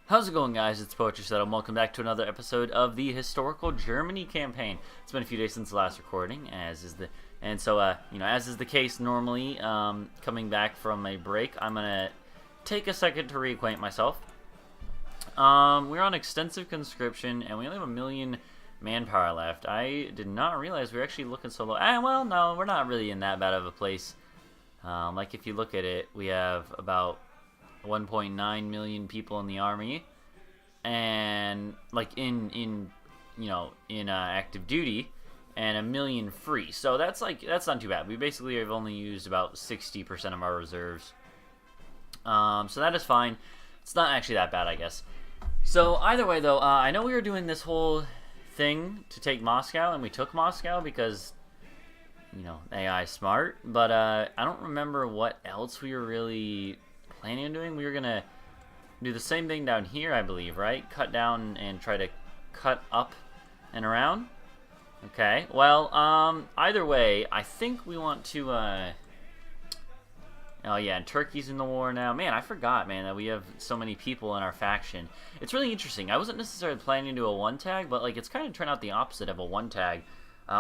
How's it going, guys? It's Poetry Set, and welcome back to another episode of the Historical Germany campaign. It's been a few days since the last recording, as is the case normally. Coming back from a break, I'm gonna take a second to reacquaint myself. We're on extensive conscription, and we only have 1 million manpower left. I did not realize we were actually looking so low. Well, no, we're not really in that bad of a place. Like if you look at it, we have about 1.9 million people in the army, and like in active duty, and 1 million free. So that's not too bad. We basically have only used about 60% of our reserves. So that is fine. It's not actually that bad, I guess. So either way, though, I know we were doing this whole thing to take Moscow, and we took Moscow because AI is smart. But I don't remember what else we were really planning on doing. We were gonna do the same thing down here, I believe, right? Cut down and try to cut up and around. Okay, well, either way, I think we want to, oh yeah, and Turkey's in the war now. Man, I forgot, man, that we have so many people in our faction. It's really interesting. I wasn't necessarily planning to do a one tag, but, like, it's kind of turned out the opposite of a one tag,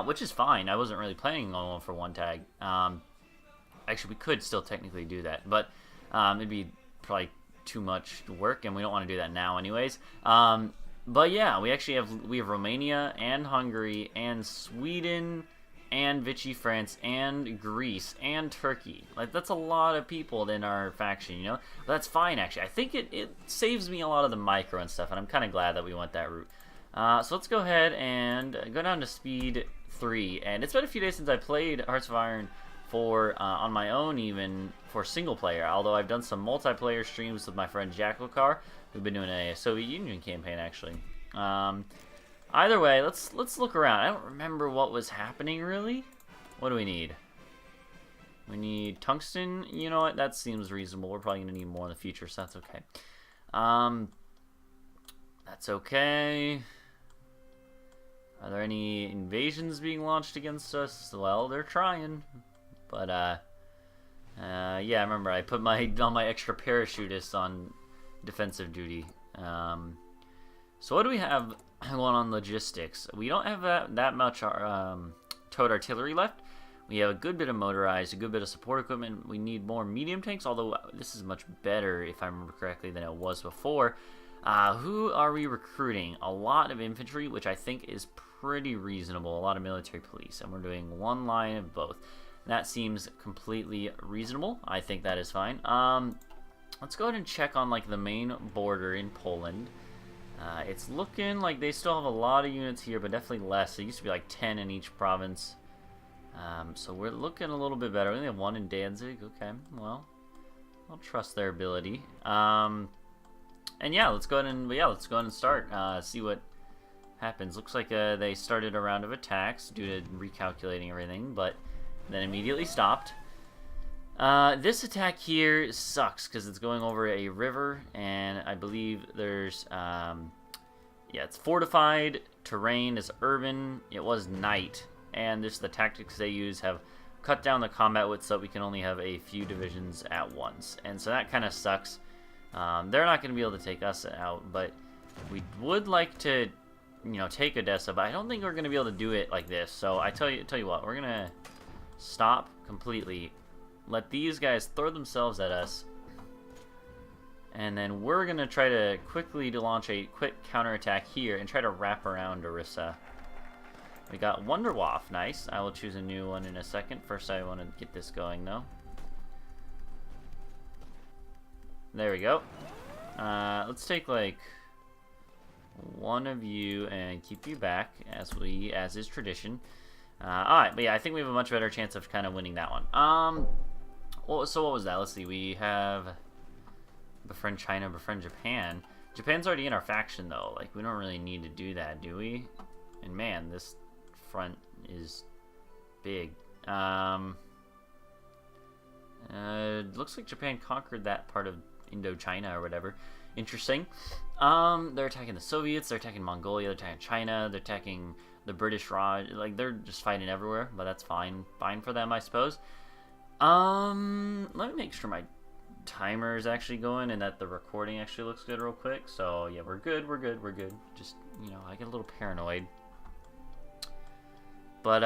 which is fine. I wasn't really planning on one for one tag. Actually, we could still technically do that, but it'd be probably too much work, and we don't want to do that now anyways. But yeah, we have Romania and Hungary and Sweden and Vichy France and Greece and Turkey. Like, that's a lot of people in our faction, But that's fine, actually. I think it saves me a lot of the micro and stuff, and I'm kind of glad that we went that route. So let's go ahead and go down to speed 3. And it's been a few days since I played Hearts of Iron for on my own, even for single player, although I've done some multiplayer streams with my friend Jackokar, who've been doing a Soviet Union campaign, actually. Either way, let's look around. I don't remember what was happening, really. What do we need? We need tungsten. You know what? That seems reasonable. We're probably going to need more in the future, so that's okay. That's okay. Are there any invasions being launched against us? Well, they're trying. But, yeah, I remember I put all my extra parachutists on defensive duty. So what do we have going on logistics? We don't have that much towed artillery left. We have a good bit of motorized, a good bit of support equipment. We need more medium tanks, although this is much better, if I remember correctly, than it was before. Who are we recruiting? A lot of infantry, which I think is pretty reasonable. A lot of military police, and we're doing one line of both. That seems completely reasonable. I think that is fine. Let's go ahead and check on like the main border in Poland. It's looking like they still have a lot of units here, but definitely less. It used to be like 10 in each province. So we're looking a little bit better. We only have 1 in Danzig. Okay, well, I'll trust their ability. And yeah, let's go ahead and start. See what happens. Looks like they started a round of attacks due to recalculating everything, but then immediately stopped. This attack here sucks because it's going over a river, and I believe there's it's fortified terrain, is urban. It was night, and just the tactics they use have cut down the combat width so that we can only have a few divisions at once, and so that kind of sucks. They're not going to be able to take us out, but we would like to take Odessa, but I don't think we're going to be able to do it like this. So I tell you what, we're gonna stop completely, let these guys throw themselves at us, and then we're going to try to quickly launch a quick counterattack here and try to wrap around Orissa. We got Wonderwaff, nice. I will choose a new one in a second. First I want to get this going though. There we go. Let's take like one of you and keep you back, as is tradition. Alright, but yeah, I think we have a much better chance of kind of winning that one. So what was that? Let's see, we have befriend China, befriend Japan. Japan's already in our faction, though. Like, we don't really need to do that, do we? And man, this front is big. Looks like Japan conquered that part of Indochina or whatever. Interesting. They're attacking the Soviets, they're attacking Mongolia, they're attacking China, they're attacking the British Raj. Like, they're just fighting everywhere, but that's fine. Fine for them, I suppose. Let me make sure my timer is actually going and that the recording actually looks good real quick. So yeah, we're good. Just, you know, I get a little paranoid. But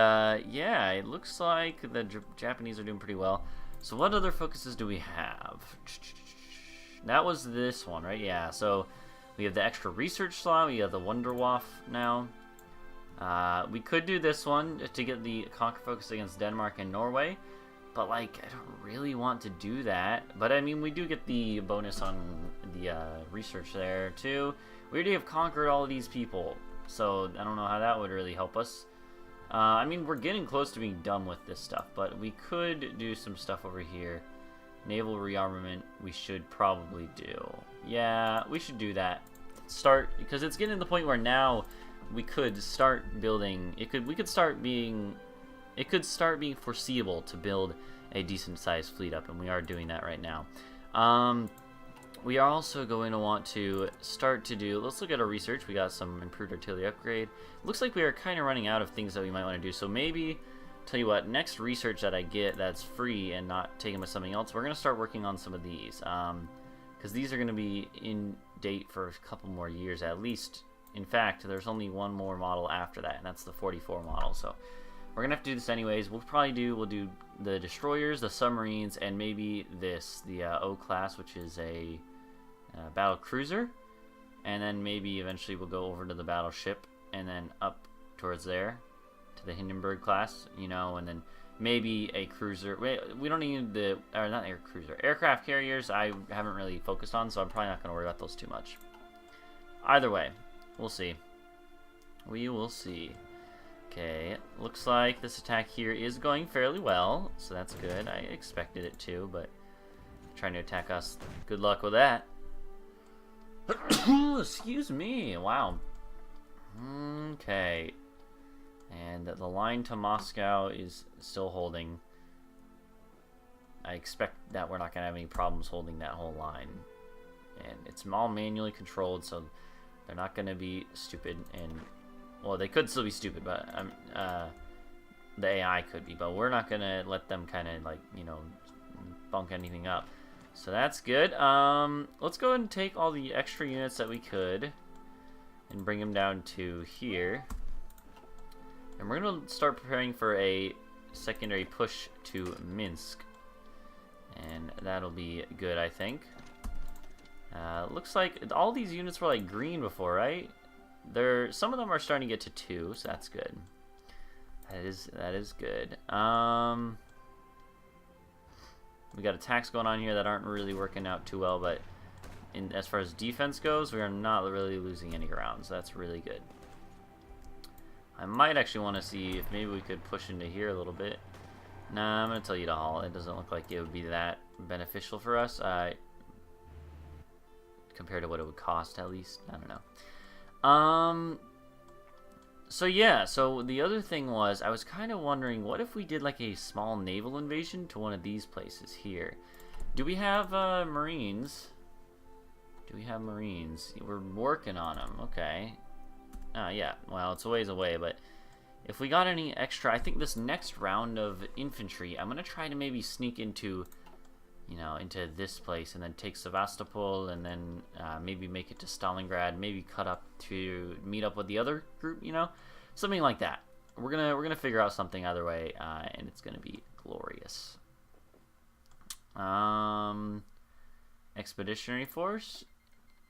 yeah, it looks like the Japanese are doing pretty well. So what other focuses do we have? That was this one, right? Yeah, so we have the extra research slot. We have the Wonderwaff now. We could do this one to get the Conquer focus against Denmark and Norway. But, like, I don't really want to do that. But, I mean, we do get the bonus on the research there, too. We already have conquered all of these people. So, I don't know how that would really help us. I mean, we're getting close to being done with this stuff. But we could do some stuff over here. Naval rearmament, we should probably do. Yeah, we should do that. Start, because it's getting to the point where now we could start building. It could start being foreseeable to build a decent-sized fleet up, and we are doing that right now. We are also going to want to start to do. Let's look at our research. We got some improved artillery upgrade. Looks like we are kind of running out of things that we might want to do. So maybe. Tell you what, next research that I get that's free and not taken with something else, we're going to start working on some of these. Because these are going to be in date for a couple more years at least. In fact, there's only one more model after that, and that's the 44 model. So we're going to have to do this anyways. We'll do the destroyers, the submarines, and maybe this, the O class, which is a battle cruiser. And then maybe eventually we'll go over to the battleship and then up towards there. To the Hindenburg class, you know, and then maybe a cruiser. We don't need the, or not air cruiser, aircraft carriers. I haven't really focused on, so I'm probably not going to worry about those too much. Either way, we'll see. We will see. Okay, looks like this attack here is going fairly well, so that's good. I expected it to, but trying to attack us. Good luck with that. Excuse me. Wow. Okay. And the line to Moscow is still holding. I expect that we're not going to have any problems holding that whole line. And it's all manually controlled, so they're not going to be stupid. And, well, they could still be stupid, but the AI could be. But we're not going to let them kind of, like, you know, bunk anything up. So that's good. Let's go ahead and take all the extra units that we could and bring them down to here. And we're going to start preparing for a secondary push to Minsk. And that'll be good, I think. Looks like all these units were like green before, right? Some of them are starting to get to 2, so that's good. That is good. We got attacks going on here that aren't really working out too well, but as far as defense goes, we are not really losing any ground, so that's really good. I might actually want to see if maybe we could push into here a little bit. Nah, I'm going to tell you to haul. It doesn't look like it would be that beneficial for us. Compared to what it would cost, at least. I don't know. So yeah, so the other thing was, I was kind of wondering, what if we did like a small naval invasion to one of these places here? Do we have Marines? Do we have Marines? We're working on them. Okay. Yeah, well, it's a ways away, but if we got any extra, I think this next round of infantry, I'm going to try to maybe sneak into, you know, into this place and then take Sevastopol and then maybe make it to Stalingrad, maybe cut up to meet up with the other group, you know, something like that. We're gonna figure out something either way, and it's gonna be glorious. Expeditionary Force,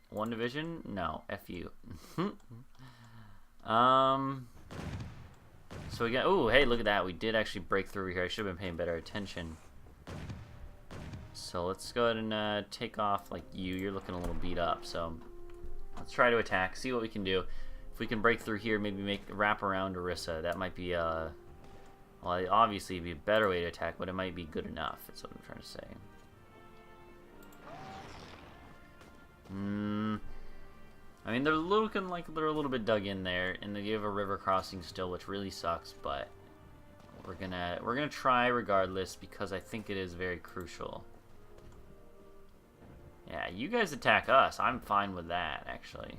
1 division, no, F you. So we got, oh, hey, look at that. We did actually break through here. I should have been paying better attention. So let's go ahead and take off, like, you're looking a little beat up. So let's try to attack, see what we can do. If we can break through here, maybe wrap around Orissa. That might be, well, obviously it'd be a better way to attack, but it might be good enough. That's what I'm trying to say. I mean, they're looking like they're a little bit dug in there, and they have a river crossing still, which really sucks. But we're gonna try regardless because I think it is very crucial. Yeah, you guys attack us. I'm fine with that, actually.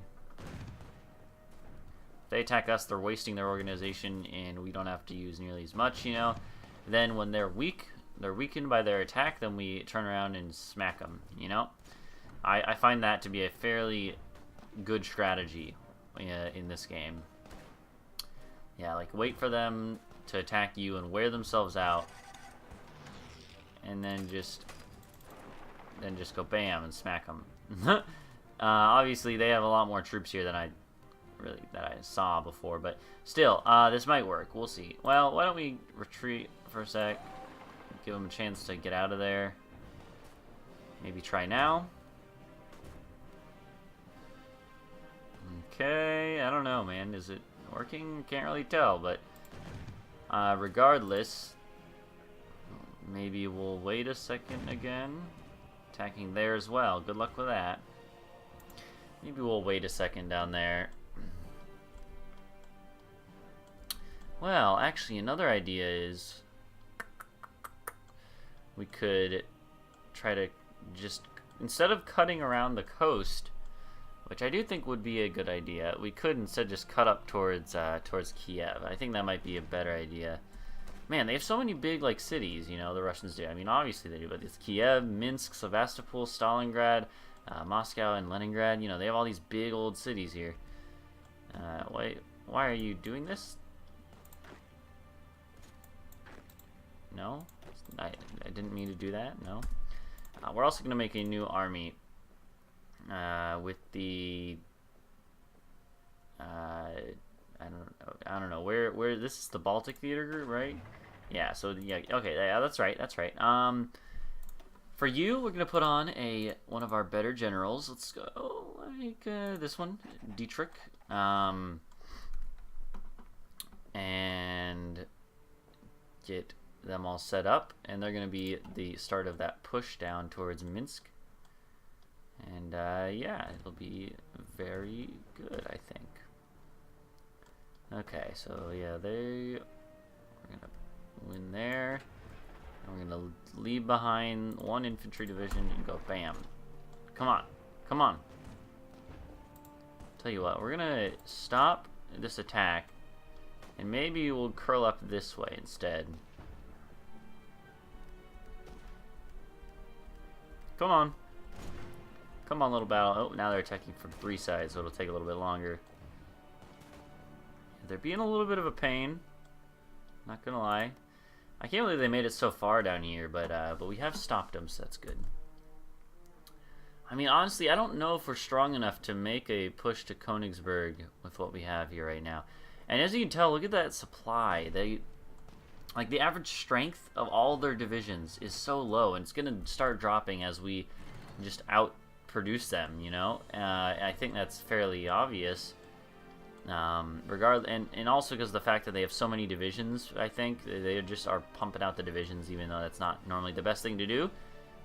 If they attack us, they're wasting their organization, and we don't have to use nearly as much, you know. Then when they're weak, they're weakened by their attack, then we turn around and smack them, you know? I find that to be a fairly good strategy in this game. Yeah, like wait for them to attack you and wear themselves out, and then just go bam and smack them. Obviously, they have a lot more troops here than I saw before, but still, this might work. We'll see. Well, why don't we retreat for a sec? Give them a chance to get out of there. Maybe try now. Okay, I don't know, man. Is it working? Can't really tell, but regardless, maybe we'll wait a second again. Attacking there as well. Good luck with that. Maybe we'll wait a second down there. Well, actually, another idea is we could try to just, instead of cutting around the coast, which I do think would be a good idea, we could instead just cut up towards Kiev. I think that might be a better idea. Man, they have so many big, like, cities, you know, the Russians do. I mean, obviously they do, but it's Kiev, Minsk, Sevastopol, Stalingrad, Moscow, and Leningrad. You know, they have all these big old cities here. Why are you doing this? No? I didn't mean to do that, no. We're also going to make a new army with the... I don't know where this is, the Baltic Theater Group, right? Yeah, so yeah, okay, yeah, that's right. For you, we're gonna put on one of our better generals. Let's go like this one, Dietrich, and get them all set up, and they're gonna be the start of that push down towards Minsk. And yeah, it'll be very good, I think. Okay, so yeah, we're gonna win there. And we're gonna leave behind one infantry division and go bam. Come on, come on. Tell you what, we're gonna stop this attack, and maybe we'll curl up this way instead. Come on. Come on, little battle. Oh, now they're attacking from 3 sides, so it'll take a little bit longer. They're being a little bit of a pain. Not gonna lie. I can't believe they made it so far down here, but we have stopped them, so that's good. I mean, honestly, I don't know if we're strong enough to make a push to Königsberg with what we have here right now. And as you can tell, look at that supply. Like, the average strength of all their divisions is so low, and it's gonna start dropping as we just outproduce them, you know? I think that's fairly obvious. And also because of the fact that they have so many divisions, I think they just are pumping out the divisions, even though that's not normally the best thing to do.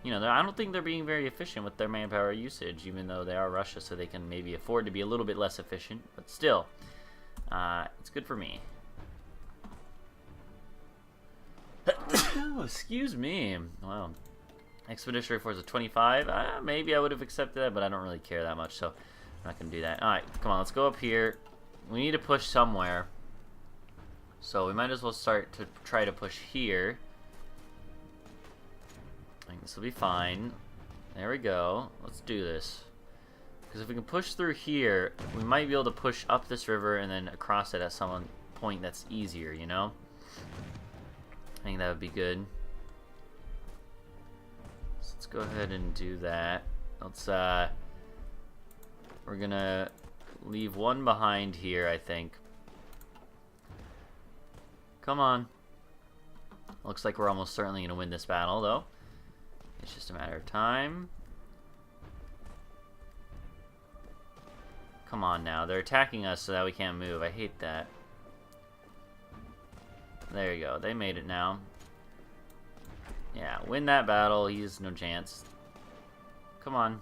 You know, I don't think they're being very efficient with their manpower usage, even though they are Russia, so they can maybe afford to be a little bit less efficient. But still, it's good for me. Oh, excuse me. Wow. Expeditionary Force of 25. Maybe I would have accepted that, but I don't really care that much, so I'm not going to do that. Alright, come on, let's go up here. We need to push somewhere, so we might as well start to try to push here. I think this will be fine. There we go. Let's do this. Because if we can push through here, we might be able to push up this river and then across it at some point that's easier, you know? I think that would be good. So let's go ahead and do that. We're gonna leave one behind here, I think. Come on. Looks like we're almost certainly gonna win this battle, though. It's just a matter of time. Come on now. They're attacking us so that we can't move. I hate that. There you go. They made it now. Yeah, win that battle. He has no chance. Come on.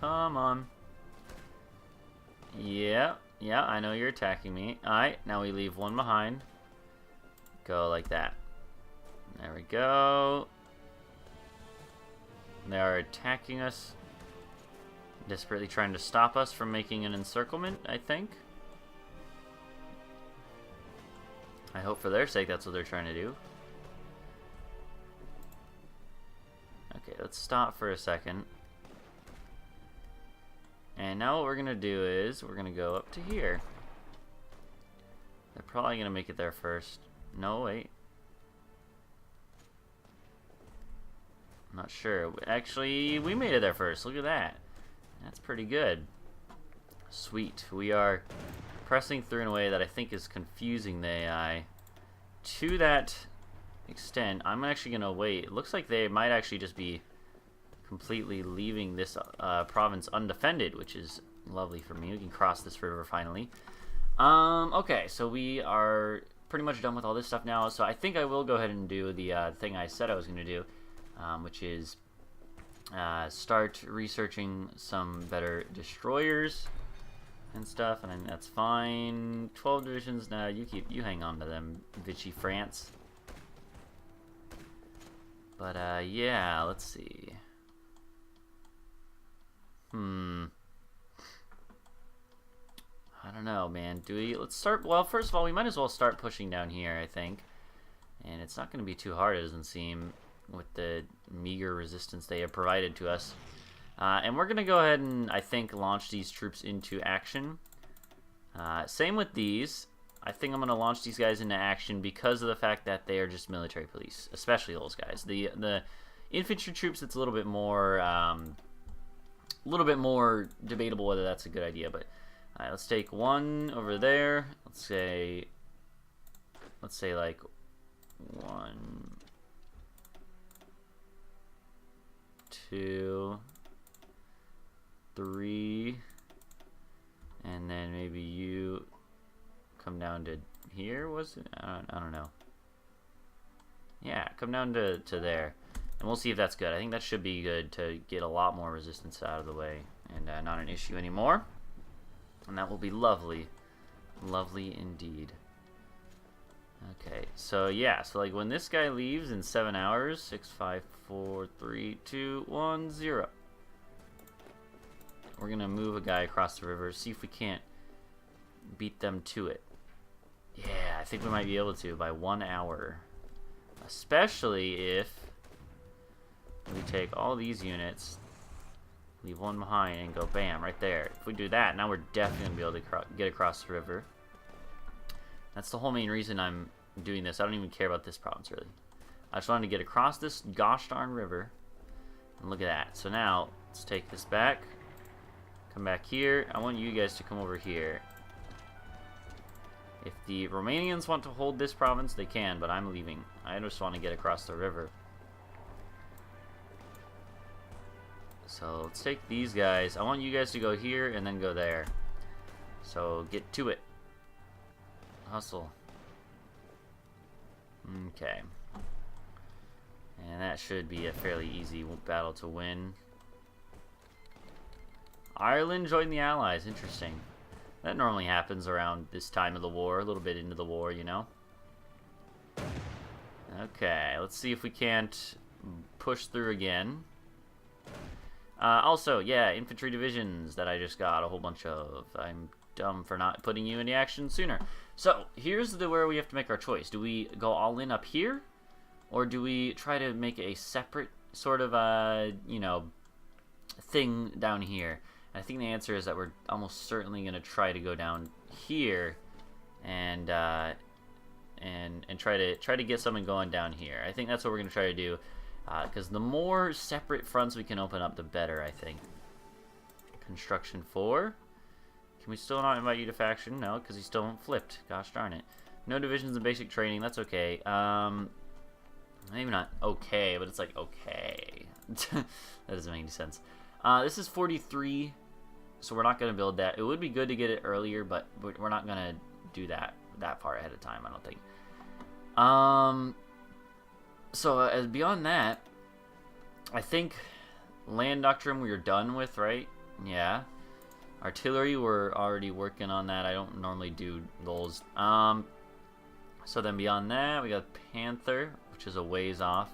Come on. Yeah, I know you're attacking me. Alright, now we leave one behind. Go like that. There we go. They are attacking us. Desperately trying to stop us from making an encirclement, I think. I hope for their sake that's what they're trying to do. Okay, let's stop for a second. And now what we're going to do is we're going to go up to here. They're probably going to make it there first. No, wait. I'm not sure. Actually, we made it there first. Look at that. That's pretty good. Sweet. We are pressing through in a way that I think is confusing the AI. To that extent, I'm actually going to wait. It looks like they might actually just be completely leaving this province undefended, which is lovely for me. We can cross this river finally. Okay, so we are pretty much done with all this stuff now. So I think I will go ahead and do the thing I said I was going to do, which is start researching some better destroyers and stuff, and that's fine. 12 divisions. Now you hang on to them, Vichy France. But yeah, let's see. I don't know, man. Let's start. Well, first of all, we might as well start pushing down here, I think. And it's not going to be too hard, it doesn't seem, with the meager resistance they have provided to us. And we're going to go ahead and, I think, launch these troops into action. Same with these. I think I'm going to launch these guys into action because of the fact that they are just military police, especially those guys. The infantry troops, it's a little bit more debatable whether that's a good idea. But let's take one over there. Let's say like 1, 2, 3, and then maybe you come down to here. Was it? I don't know. Yeah, come down to there, and we'll see if that's good. I think that should be good to get a lot more resistance out of the way and not an issue anymore. And that will be lovely. Lovely indeed. Okay, so yeah, so like when this guy leaves in 7 hours, 6, 5, 4, 3, 2, 1, 0. We're gonna move a guy across the river, see if we can't beat them to it. Yeah, I think we might be able to by 1 hour. Especially if we take all these units, leave one behind, and go bam, right there. If we do that, now we're definitely going to be able to get across the river. That's the whole main reason I'm doing this. I don't even care about this province, really. I just wanted to get across this gosh darn river. And look at that. So now, let's take this back. Come back here. I want you guys to come over here. If the Romanians want to hold this province, they can, but I'm leaving. I just want to get across the river. So let's take these guys. I want you guys to go here and then go there. So get to it. Hustle. Okay. And that should be a fairly easy battle to win. Ireland joined the Allies. Interesting. That normally happens around this time of the war, a little bit into the war, you know. Okay, let's see if we can't push through again. Also, yeah, infantry divisions that I just got a whole bunch of. I'm dumb for not putting you into action sooner. So, here's where we have to make our choice. Do we go all in up here? Or do we try to make a separate sort of, you know, thing down here? I think the answer is that we're almost certainly going to try to go down here and try to get something going down here. I think that's what we're going to try to do, because the more separate fronts we can open up, the better, I think. Construction 4. Can we still not invite you to faction? No, because you still haven't flipped. Gosh darn it. No divisions in basic training. That's okay. Maybe not okay, but it's like okay. That doesn't make any sense. This is 43, so we're not going to build that. It would be good to get it earlier, but we're not going to do that far ahead of time, I don't think. So beyond that, I think land doctrine we were done with, right? Yeah. Artillery, we're already working on that. I don't normally do those. So then beyond that, we got Panther, which is a ways off.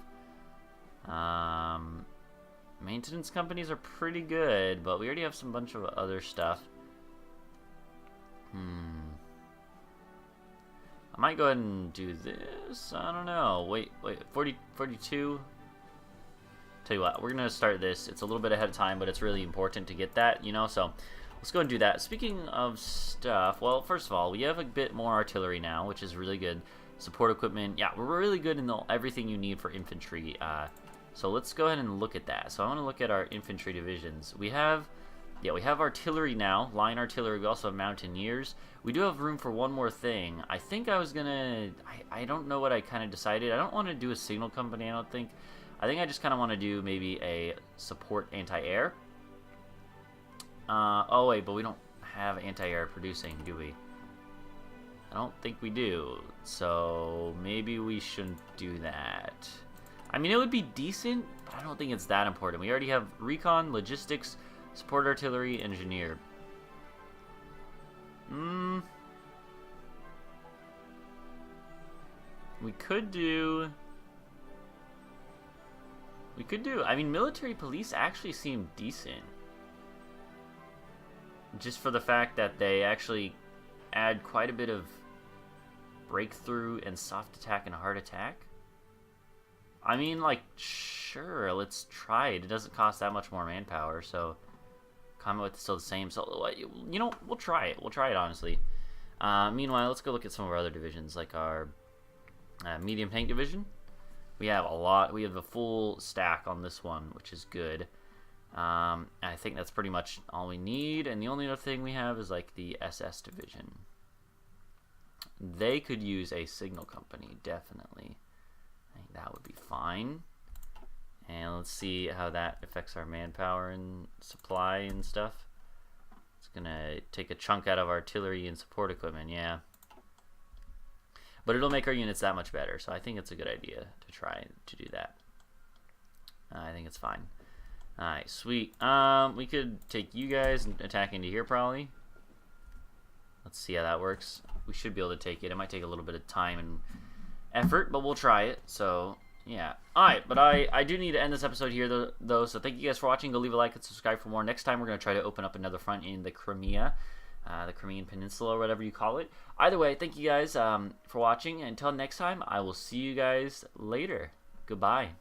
Maintenance companies are pretty good, but we already have some bunch of other stuff. I might go ahead and do this. I don't know. Wait, 42. Tell you what, we're going to start this. It's a little bit ahead of time, but it's really important to get that, you know, so let's go and do that. Speaking of stuff, well, first of all, we have a bit more artillery now, which is really good. Support equipment, yeah, we're really good in everything you need for infantry. So let's go ahead and look at that. So I want to look at our infantry divisions. We have artillery now, line artillery. We also have mountaineers. We do have room for one more thing. I think I was gonna, I don't know what I kind of decided. I don't want to do a signal company, I don't think. I think I just kind of want to do maybe a support anti-air. Oh wait, but we don't have anti-air producing, do we? I don't think we do. So maybe we shouldn't do that. I mean, it would be decent, but I don't think it's that important. We already have recon, logistics, support artillery, engineer. We could do, I mean, military police actually seem decent. Just for the fact that they actually add quite a bit of breakthrough and soft attack and hard attack. I mean, like, sure, let's try it. It doesn't cost that much more manpower, so combat width is still the same. So, you know, we'll try it. We'll try it, honestly. Meanwhile, let's go look at some of our other divisions, like our medium tank division. We have a lot. We have a full stack on this one, which is good. I think that's pretty much all we need. And the only other thing we have is, like, the SS division. They could use a signal company, definitely. I think that would be fine. And let's see how that affects our manpower and supply and stuff. It's gonna take a chunk out of artillery and support equipment, yeah. But it'll make our units that much better, so I think it's a good idea to try to do that. I think it's fine. Alright, sweet. We could take you guys and attack into here, probably. Let's see how that works. We should be able to take it. It might take a little bit of time and effort, but we'll try it. So, yeah. Alright, but I do need to end this episode here, though. So thank you guys for watching. Go leave a like and subscribe for more. Next time, we're going to try to open up another front in the Crimea. The Crimean Peninsula, or whatever you call it. Either way, thank you guys for watching. Until next time, I will see you guys later. Goodbye.